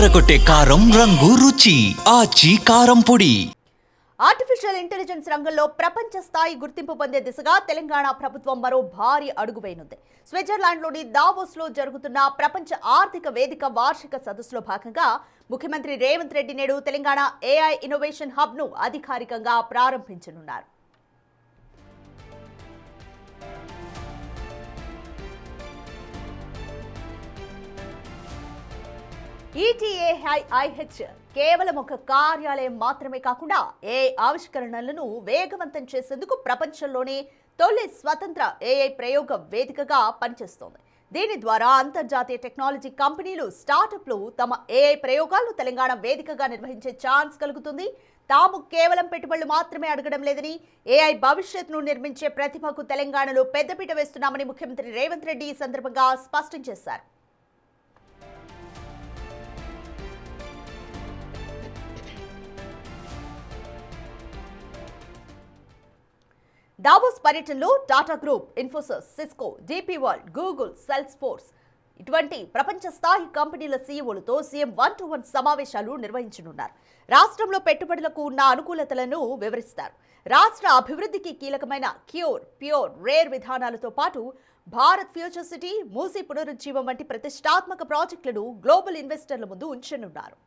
అదరకొట్టే కారం రంగు రుచి ఆచి కారం పొడి. ఆర్టిఫిషియల్ ఇంటెలిజెన్స్ రంగంలో ప్రపంచ స్థాయి గుర్తింపు పొందే దిశగా తెలంగాణ ప్రభుత్వం మరో భారీ అడుగు వేయనుంది. స్విట్జర్లాండ్లోని దావోస్లో జరుగుతున్న ప్రపంచ ఆర్థిక వేదిక వార్షిక సదస్సులో భాగంగా ముఖ్యమంత్రి రేవంత్ రెడ్డి నేడు తెలంగాణ ఏఐ ఇన్నోవేషన్ హబ్ను అధికారికంగా ప్రారంభించనున్నారు. ఈటీఏఐహెచ్ కేవలం ఒక కార్యాలయం మాత్రమే కాకుండా ఏఐ ఆవిష్కరణలను వేగవంతం చేసేందుకు ప్రపంచంలోనే తొలి స్వతంత్ర ఏఐ ప్రయోగ వేదికగా పనిచేస్తోంది. దీని ద్వారా అంతర్జాతీయ టెక్నాలజీ కంపెనీలు, స్టార్టప్లు తమ ఏఐ ప్రయోగాలను తెలంగాణ వేదికగా నిర్వహించే ఛాన్స్ కలుగుతుంది. తాము కేవలం పెట్టుబడులు మాత్రమే అడగడం లేదని, ఏఐ భవిష్యత్తును నిర్మించే ప్రతిభకు తెలంగాణలో పెద్దపీట వేస్తున్నామని ముఖ్యమంత్రి రేవంత్ రెడ్డి ఈ సందర్భంగా స్పష్టం చేశారు. దావోస్ పర్యటనలో Tata group, Infosys, Cisco, DP world, Google, Salesforce ఇటువంటి ప్రపంచ స్థాయి కంపెనీల సీఈఓలతో సీఎం 1-to-1 సమావేశాలు నిర్వహించనున్నారు. రాష్ట్రంలో పెట్టుబడులకు ఉన్న అనుకూలతలను వివరిస్తారు. రాష్ట్ర అభివృద్ధికి కీలకమైన క్యూర్, ప్యూర్, రేర్ విధానాలతో పాటు భారత్ ఫ్యూచర్ సిటీ, మూసీ పునరుజ్జీవం వంటి ప్రతిష్టాత్మక ప్రాజెక్టులను గ్లోబల్ ఇన్వెస్టర్ల ముందు ఉంచనున్నారు.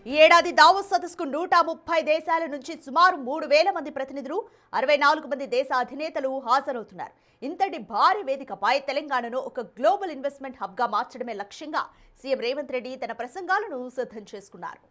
ఈ ఏడాది దావోస్ సదస్సుకు 130 దేశాల నుంచి సుమారు 3,000 మంది ప్రతినిధులు, 64 మంది దేశ అధినేతలు హాజరవుతున్నారు. ఇంతటి భారీ వేదికపై తెలంగాణను ఒక గ్లోబల్ ఇన్వెస్ట్మెంట్ హబ్గా మార్చడమే లక్ష్యంగా సీఎం రేవంత్ రెడ్డి తన ప్రసంగాలను సిద్ధం చేసుకున్నారు.